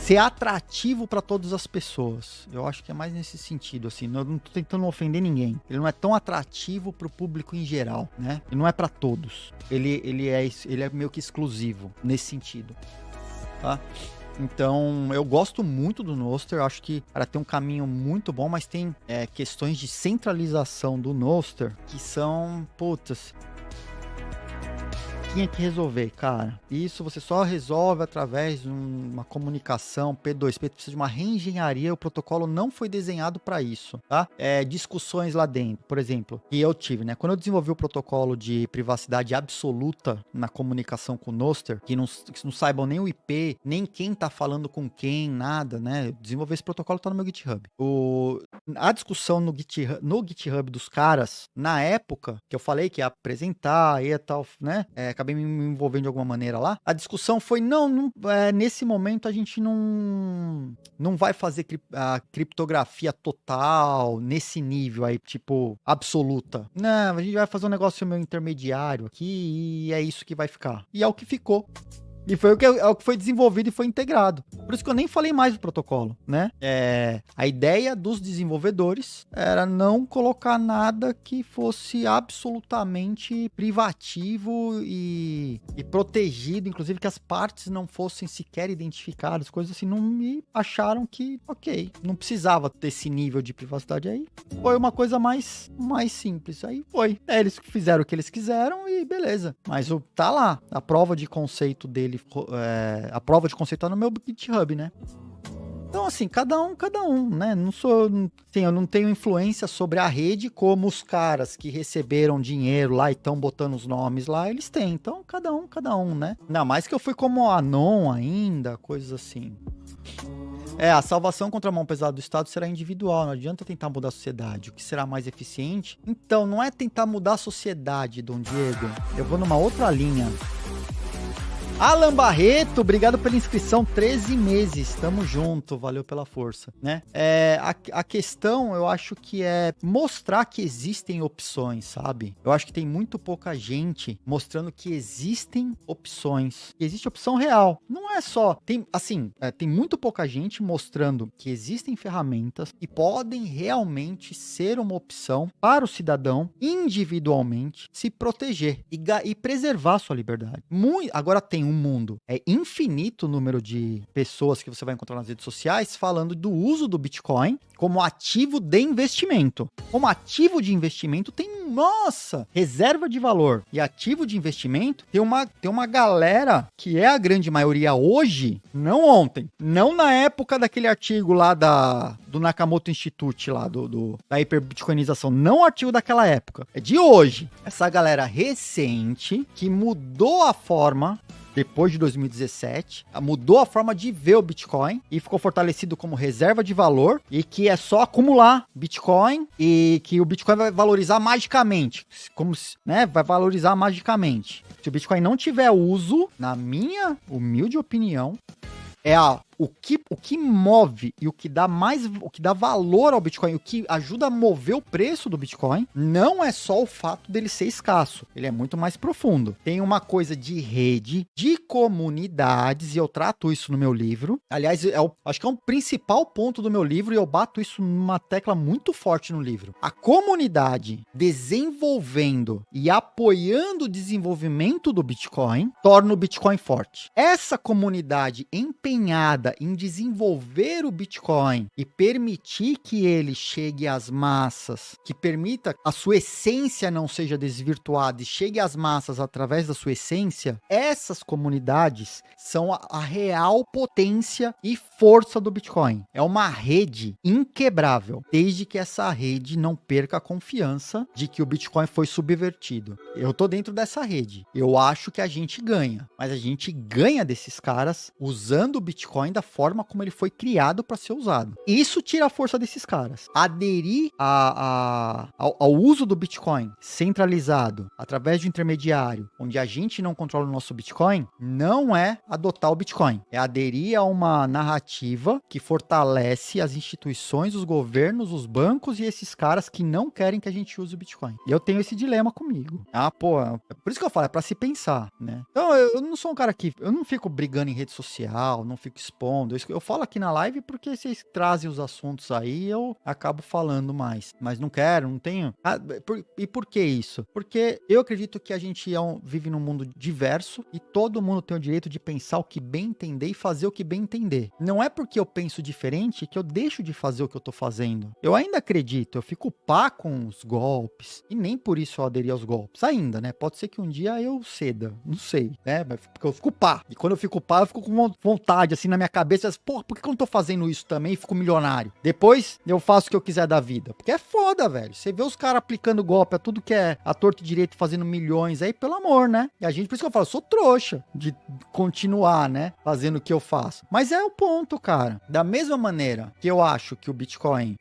ser atrativo para todas as pessoas. Eu acho que é mais nesse sentido, assim. Eu não tô tentando ofender ninguém. Ele não é tão atrativo pro público em geral, né? Ele não é para todos. Ele é meio que exclusivo nesse sentido, tá? Então, eu gosto muito do Nostr, acho que ela tem um caminho muito bom, mas tem questões de centralização do Nostr que são, putas, tinha que resolver, cara. Isso você só resolve através de uma comunicação P2P, precisa de uma reengenharia, o protocolo não foi desenhado para isso, tá? Discussões lá dentro, por exemplo, que eu tive, né? Quando eu desenvolvi o protocolo de privacidade absoluta na comunicação com o Nostr, que não saibam nem o IP, nem quem tá falando com quem, nada, né? Desenvolver esse protocolo tá no meu GitHub. A discussão no GitHub dos caras, na época que eu falei que ia apresentar e tal, né? Acabei me envolvendo de alguma maneira lá. A discussão foi, nesse momento a gente não vai fazer a criptografia total nesse nível aí, tipo, absoluta. Não, a gente vai fazer um negócio meio intermediário aqui e é isso que vai ficar. E é o que ficou. E foi o que foi desenvolvido e foi integrado. Por isso que eu nem falei mais do protocolo, né? A ideia dos desenvolvedores era não colocar nada que fosse absolutamente privativo e protegido, inclusive que as partes não fossem sequer identificadas, coisas assim, não me acharam que, ok, não precisava ter esse nível de privacidade aí. Foi uma coisa mais simples. Aí foi. Eles fizeram o que eles quiseram e beleza. Mas tá lá, a prova de conceito dele, a prova de conceito tá no meu GitHub, né? Então, assim, cada um, né? Eu não tenho influência sobre a rede como os caras que receberam dinheiro lá e estão botando os nomes lá, eles têm. Então, cada um, né? Não, mais que eu fui como anon ainda, coisas assim. A salvação contra a mão pesada do Estado será individual, não adianta tentar mudar a sociedade. O que será mais eficiente? Então, não é tentar mudar a sociedade, Dom Diego. Eu vou numa outra linha. Alan Barreto, obrigado pela inscrição, 13 meses, tamo junto, valeu pela força, né? A questão, eu acho que é mostrar que existem opções, sabe? Eu acho que tem muito pouca gente mostrando que existem opções, que existe opção real, não é só, tem muito pouca gente mostrando que existem ferramentas que podem realmente ser uma opção para o cidadão, individualmente, se proteger e preservar sua liberdade. Agora tem um mundo, infinito o número de pessoas que você vai encontrar nas redes sociais falando do uso do Bitcoin como ativo de investimento. Como ativo de investimento tem, reserva de valor e ativo de investimento tem uma galera que é a grande maioria hoje, não ontem, não na época daquele artigo lá do Nakamoto Institute lá, da hiperbitcoinização, não o artigo daquela época, é de hoje. Essa galera recente que mudou a forma depois de 2017, mudou a forma de ver o Bitcoin e ficou fortalecido como reserva de valor e que é só acumular Bitcoin e que o Bitcoin vai valorizar magicamente, vai valorizar magicamente. Se o Bitcoin não tiver uso, na minha humilde opinião, o que move e o que dá valor ao Bitcoin, o que ajuda a mover o preço do Bitcoin, não é só o fato dele ser escasso. Ele é muito mais profundo. Tem uma coisa de rede, de comunidades, e eu trato isso no meu livro. Aliás, acho que é um principal ponto do meu livro, e eu bato isso numa tecla muito forte no livro. A comunidade desenvolvendo e apoiando o desenvolvimento do Bitcoin torna o Bitcoin forte. Essa comunidade empenhada em desenvolver o Bitcoin e permitir que ele chegue às massas, que permita a sua essência não seja desvirtuada e chegue às massas através da sua essência, essas comunidades são a real potência e força do Bitcoin. É uma rede inquebrável, desde que essa rede não perca a confiança de que o Bitcoin foi subvertido. Eu tô dentro dessa rede. Eu acho que a gente ganha, mas a gente ganha desses caras usando o Bitcoin da forma como ele foi criado para ser usado. Isso tira a força desses caras. Aderir ao uso do Bitcoin centralizado através de um intermediário, onde a gente não controla o nosso Bitcoin, não é adotar o Bitcoin. É aderir a uma narrativa alternativa que fortalece as instituições, os governos, os bancos e esses caras que não querem que a gente use o Bitcoin. E eu tenho esse dilema comigo. Por isso que eu falo, é pra se pensar, né? Então, eu não sou um cara que... Eu não fico brigando em rede social, não fico expondo. Eu falo aqui na live porque vocês trazem os assuntos aí, eu acabo falando mais. Mas não quero, não tenho... E por que isso? Porque eu acredito que a gente vive num mundo diverso e todo mundo tem o direito de pensar o que bem entender e fazer o que bem entender. Não é porque eu penso diferente que eu deixo de fazer o que eu tô fazendo. Eu ainda acredito, eu fico pá com os golpes e nem por isso eu aderi aos golpes ainda, né? Pode ser que um dia eu ceda, não sei, né? Mas porque eu fico pá. E quando eu fico pá, eu fico com vontade assim na minha cabeça, pô, por que eu não tô fazendo isso também e fico milionário? Depois eu faço o que eu quiser da vida. Porque é foda, velho. Você vê os caras aplicando golpe a tudo que é a torto e direito, fazendo milhões aí, pelo amor, né? E a gente, por isso que eu falo, eu sou trouxa de continuar, né? Fazendo o que eu faço. Mas é o ponto, cara. Da mesma maneira que eu acho que o Bitcoin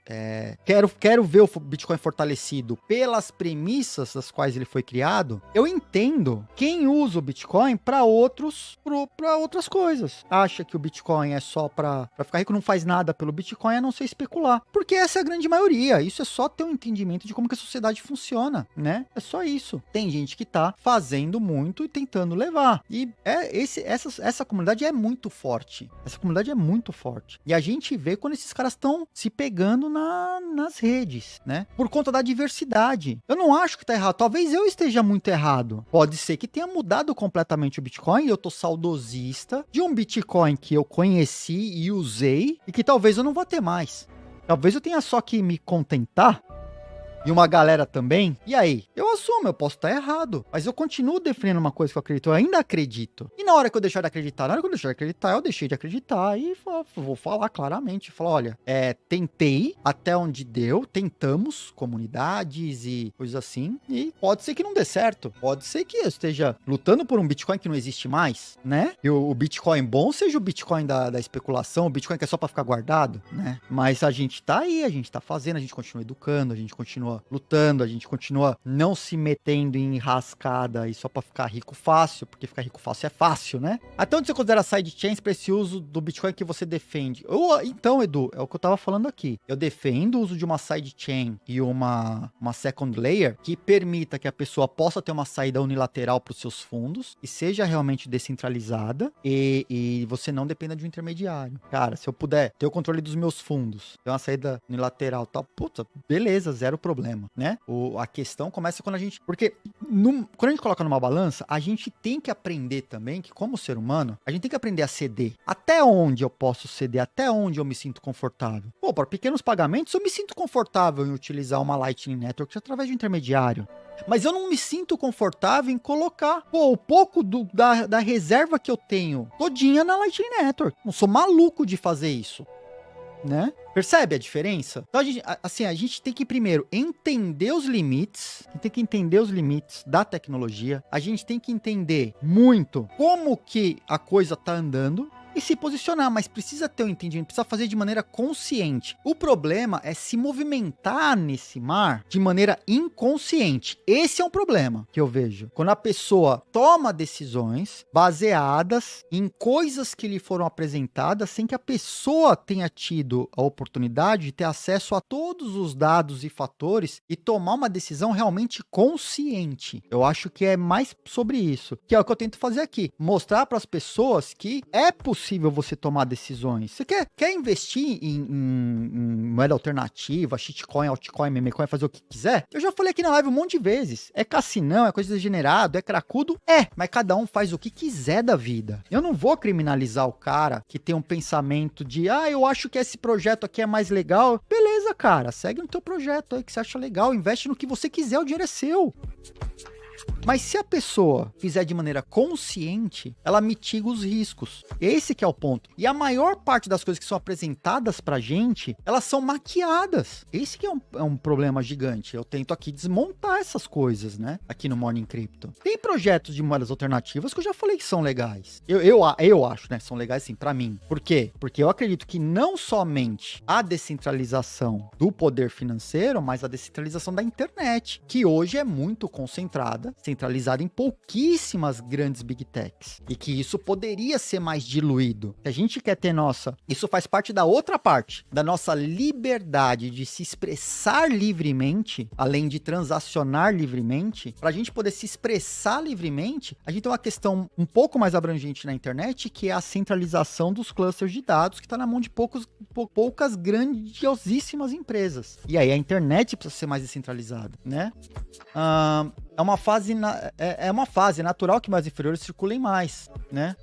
quero ver o Bitcoin fortalecido pelas premissas das quais ele foi criado, eu entendo quem usa o Bitcoin para outras coisas. Acha que o Bitcoin é só para ficar rico, não faz nada pelo Bitcoin a não ser especular. Porque essa é a grande maioria. Isso é só ter um entendimento de como que a sociedade funciona, né? É só isso. Tem gente que tá fazendo muito e tentando levar. E essa comunidade é muito forte. Essa comunidade é muito forte. E a gente vê quando esses caras estão se pegando nas redes, né? Por conta da diversidade. Eu não acho que tá errado. Talvez eu esteja muito errado. Pode ser que tenha mudado completamente o Bitcoin e eu tô saudosista de um Bitcoin que eu conheci e usei e que talvez eu não vá ter mais. Talvez eu tenha só que me contentar. E uma galera também. E aí? Eu assumo, eu posso estar errado. Mas eu continuo defendendo uma coisa que eu acredito. Eu ainda acredito. E na hora que eu deixar de acreditar? Na hora que eu deixar de acreditar, eu deixei de acreditar. E vou falar claramente. Falar, olha, tentei até onde deu. Tentamos, comunidades e coisas assim. E pode ser que não dê certo. Pode ser que eu esteja lutando por um Bitcoin que não existe mais, né? E o Bitcoin bom seja o Bitcoin da especulação. O Bitcoin que é só pra ficar guardado, né? Mas a gente tá aí, a gente tá fazendo, a gente continua educando, a gente continua lutando, a gente continua não se metendo em rascada aí só pra ficar rico fácil, porque ficar rico fácil é fácil, né? Até onde você considera sidechains pra esse uso do Bitcoin que você defende? Então, Edu, é o que eu tava falando aqui. Eu defendo o uso de uma sidechain e uma second layer que permita que a pessoa possa ter uma saída unilateral para os seus fundos e seja realmente descentralizada e você não dependa de um intermediário. Cara, se eu puder ter o controle dos meus fundos, ter uma saída unilateral e tal, puta, beleza, zero problema, né? A questão começa quando a gente... Porque quando a gente coloca numa balança, a gente tem que aprender também que, como ser humano, a gente tem que aprender a ceder. Até onde eu posso ceder? Até onde eu me sinto confortável? Pô, para pequenos pagamentos, eu me sinto confortável em utilizar uma Lightning Network através de um intermediário. Mas eu não me sinto confortável em colocar, o pouco da reserva que eu tenho todinha na Lightning Network. Não sou maluco de fazer isso, né? Percebe a diferença? Então, a gente tem que primeiro entender os limites, a gente tem que entender os limites da tecnologia, a gente tem que entender muito como que a coisa tá andando e se posicionar, mas precisa ter um entendimento, precisa fazer de maneira consciente. O problema é se movimentar nesse mar de maneira inconsciente. Esse é um problema que eu vejo. Quando a pessoa toma decisões baseadas em coisas que lhe foram apresentadas sem que a pessoa tenha tido a oportunidade de ter acesso a todos os dados e fatores e tomar uma decisão realmente consciente. Eu acho que é mais sobre isso, que é o que eu tento fazer aqui. Mostrar para as pessoas que é possível você tomar decisões. Você quer investir em moeda alternativa, shitcoin, altcoin, memecoin, fazer o que quiser? Eu já falei aqui na live um monte de vezes. É cassinão, é coisa degenerado, é cracudo? Mas cada um faz o que quiser da vida. Eu não vou criminalizar o cara que tem um pensamento de, eu acho que esse projeto aqui é mais legal. Beleza, cara, segue no teu projeto aí que você acha legal, investe no que você quiser, o dinheiro é seu. Mas se a pessoa fizer de maneira consciente, ela mitiga os riscos. Esse que é o ponto. E a maior parte das coisas que são apresentadas pra gente, elas são maquiadas. Esse que é um problema gigante. Eu tento aqui desmontar essas coisas, né? Aqui no Morning Crypto. Tem projetos de moedas alternativas que eu já falei que são legais. Eu acho, né? São legais, sim, pra mim. Por quê? Porque eu acredito que não somente a descentralização do poder financeiro, mas a descentralização da internet, que hoje é muito concentrada centralizada em pouquíssimas grandes big techs. E que isso poderia ser mais diluído. Se a gente quer ter isso faz parte da outra parte, da nossa liberdade de se expressar livremente, além de transacionar livremente. Para a gente poder se expressar livremente, a gente tem uma questão um pouco mais abrangente na internet, que é a centralização dos clusters de dados, que está na mão de poucas grandiosíssimas empresas. E aí a internet precisa ser mais descentralizada, né? É uma fase natural que mais inferiores circulem mais, né?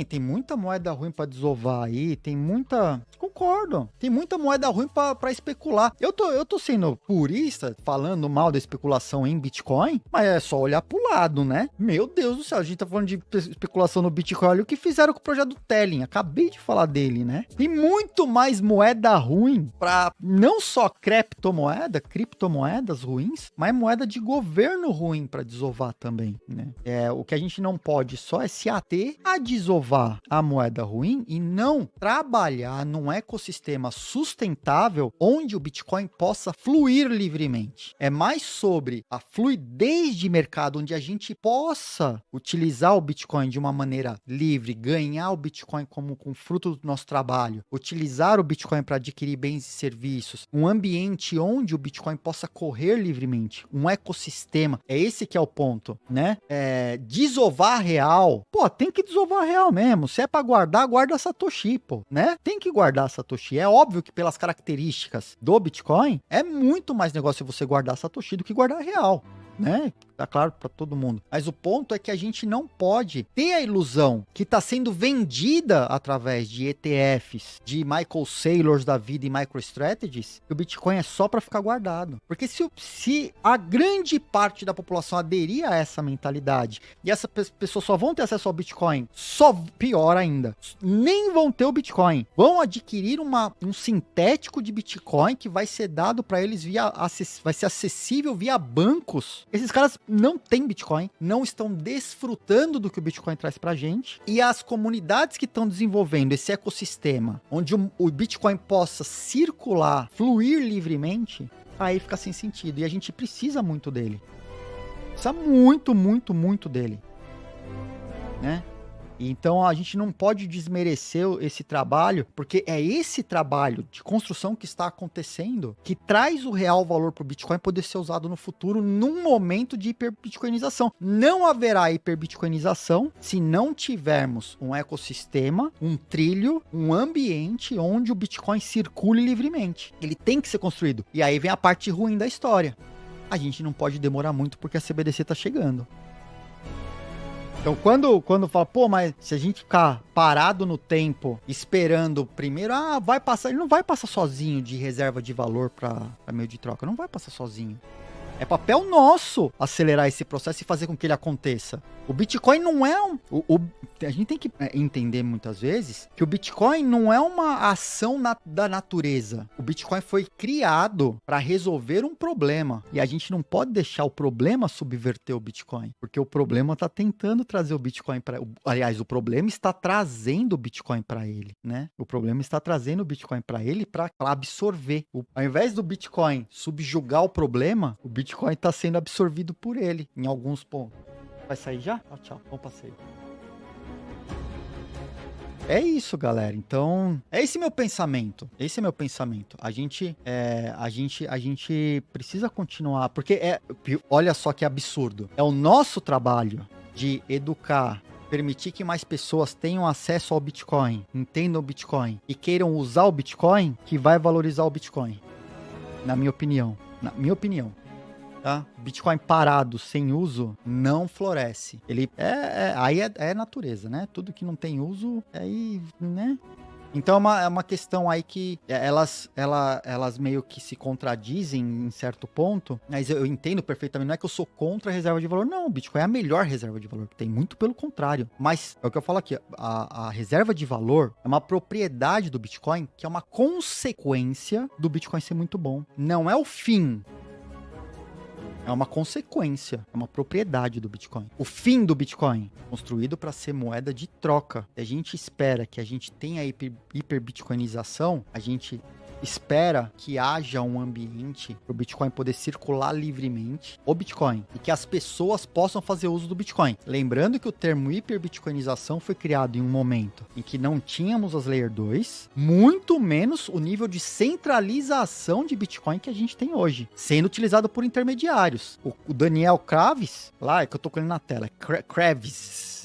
Tem muita moeda ruim pra desovar aí, tem muita... Concordo. Tem muita moeda ruim pra especular. Eu tô sendo purista, falando mal da especulação em Bitcoin, mas é só olhar pro lado, né? Meu Deus do céu, a gente tá falando de especulação no Bitcoin. Olha o que fizeram com o projeto do Telling. Acabei de falar dele, né? Tem muito mais moeda ruim pra não só criptomoedas ruins, mas moeda de governo ruim pra desovar também, né? O que a gente não pode só é se ater a desovar a moeda ruim e não trabalhar num ecossistema sustentável onde o Bitcoin possa fluir livremente. É mais sobre a fluidez de mercado, onde a gente possa utilizar o Bitcoin de uma maneira livre, ganhar o Bitcoin como com fruto do nosso trabalho, utilizar o Bitcoin para adquirir bens e serviços, um ambiente onde o Bitcoin possa correr livremente, um ecossistema. É esse que é o ponto, né? Desovar real. Pô, tem que desovar real mesmo. Se é para guardar, guarda Satoshi, pô, né? Tem que guardar Satoshi. É óbvio que pelas características do Bitcoin, é muito mais negócio você guardar Satoshi do que guardar real, né? Tá claro para todo mundo. Mas o ponto é que a gente não pode ter a ilusão que está sendo vendida através de ETFs, de Michael Saylors da vida e MicroStrategies, que o Bitcoin é só para ficar guardado. Porque se a grande parte da população aderir a essa mentalidade e essas pessoas só vão ter acesso ao Bitcoin, só pior ainda, nem vão ter o Bitcoin, vão adquirir um sintético de Bitcoin que vai ser dado para eles vai ser acessível via bancos. Esses caras não têm Bitcoin, não estão desfrutando do que o Bitcoin traz pra gente, e as comunidades que estão desenvolvendo esse ecossistema, onde o Bitcoin possa circular, fluir livremente, aí fica sem sentido, e a gente precisa muito dele. Precisa muito, muito, muito dele, né? Então a gente não pode desmerecer esse trabalho, porque é esse trabalho de construção que está acontecendo que traz o real valor para o Bitcoin poder ser usado no futuro num momento de hiperbitcoinização. Não haverá hiperbitcoinização se não tivermos um ecossistema, um trilho, um ambiente onde o Bitcoin circule livremente. Ele tem que ser construído. E aí vem a parte ruim da história. A gente não pode demorar muito porque a CBDC está chegando. Então, quando fala, pô, mas se a gente ficar parado no tempo, esperando primeiro, vai passar, ele não vai passar sozinho de reserva de valor para meio de troca, não vai passar sozinho. É papel nosso acelerar esse processo e fazer com que ele aconteça. O Bitcoin não é a gente tem que entender muitas vezes que o Bitcoin não é uma ação da natureza. O Bitcoin foi criado para resolver um problema. E a gente não pode deixar o problema subverter o Bitcoin. Porque o problema está tentando trazer o Bitcoin para... Aliás, o problema está trazendo o Bitcoin para ele, né? O problema está trazendo o Bitcoin para ele para absorver. Ao invés do Bitcoin subjugar o problema, o Bitcoin está sendo absorvido por ele em alguns pontos. Vai sair já? Tchau. Bom passeio. É isso, galera. Então, esse é meu pensamento. A gente precisa continuar, porque olha só que absurdo. É o nosso trabalho de educar, permitir que mais pessoas tenham acesso ao Bitcoin, entendam o Bitcoin e queiram usar o Bitcoin, que vai valorizar o Bitcoin. Na minha opinião. Tá? Bitcoin parado, sem uso, não floresce. Ele aí é natureza, né? Tudo que não tem uso, aí, né? Então é uma questão aí que elas meio que se contradizem em certo ponto, mas eu entendo perfeitamente, não é que eu sou contra a reserva de valor, não, o Bitcoin é a melhor reserva de valor que tem, muito pelo contrário. Mas é o que eu falo aqui, a reserva de valor é uma propriedade do Bitcoin que é uma consequência do Bitcoin ser muito bom. Não é o fim. É uma consequência, é uma propriedade do Bitcoin. O fim do Bitcoin, construído para ser moeda de troca. Se a gente espera que a gente tenha hiperbitcoinização, a gente espera que haja um ambiente para o Bitcoin poder circular livremente, o Bitcoin, e que as pessoas possam fazer uso do Bitcoin. Lembrando que o termo hiperbitcoinização foi criado em um momento em que não tínhamos as Layer 2, muito menos o nível de centralização de Bitcoin que a gente tem hoje, sendo utilizado por intermediários. O Daniel Kravis, lá, é que eu tô com ele na tela, Kravis,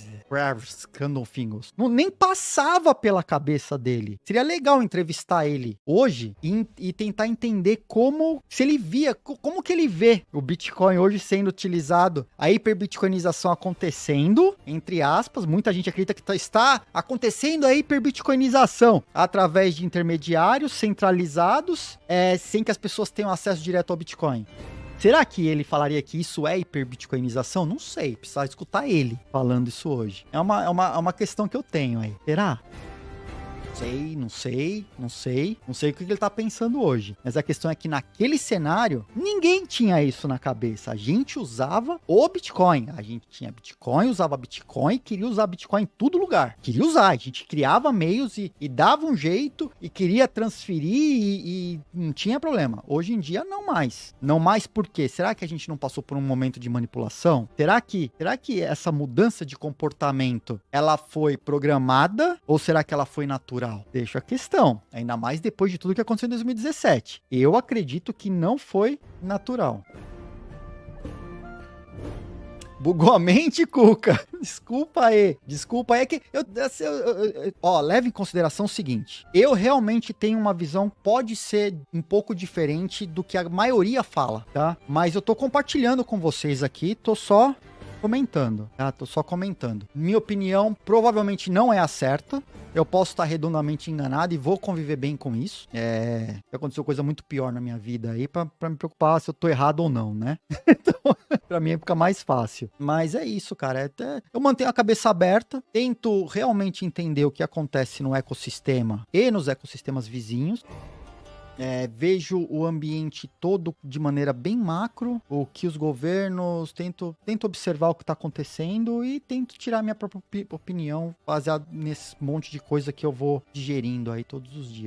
Candlefingers. Nem passava pela cabeça dele. Seria legal entrevistar ele hoje e tentar entender como, se ele via, como que ele vê o Bitcoin hoje sendo utilizado, a hiperbitcoinização acontecendo, entre aspas, muita gente acredita que está acontecendo a hiperbitcoinização através de intermediários centralizados, sem que as pessoas tenham acesso direto ao Bitcoin. Será que ele falaria que isso é hiperbitcoinização? Não sei, precisa escutar ele falando isso hoje. É uma questão que eu tenho aí. Será? Não sei o que ele tá pensando hoje. Mas a questão é que naquele cenário, ninguém tinha isso na cabeça. A gente usava o Bitcoin. A gente tinha Bitcoin, usava Bitcoin, queria usar Bitcoin em todo lugar. Queria usar, a gente criava meios e dava um jeito e queria transferir e não tinha problema. Hoje em dia, não mais. Não mais por quê? Será que a gente não passou por um momento de manipulação? Será que essa mudança de comportamento, ela foi programada ou será que ela foi natural? Deixo a questão, ainda mais depois de tudo que aconteceu em 2017. Eu acredito que não foi natural. Bugou a mente, Cuca? Desculpa aí, é que leve em consideração o seguinte, eu realmente tenho uma visão, pode ser um pouco diferente do que a maioria fala, tá? Mas eu tô compartilhando com vocês aqui, tô só comentando, tá? Tô só comentando. Minha opinião provavelmente não é a certa. Eu posso estar redondamente enganado e vou conviver bem com isso. Aconteceu coisa muito pior na minha vida aí pra me preocupar se eu tô errado ou não, né? Então, pra mim fica mais fácil. Mas é isso, cara. Eu mantenho a cabeça aberta, tento realmente entender o que acontece no ecossistema e nos ecossistemas vizinhos. Vejo o ambiente todo de maneira bem macro, o que os governos, tento observar o que está acontecendo e tento tirar minha própria opinião baseado nesse monte de coisa que eu vou digerindo aí todos os dias.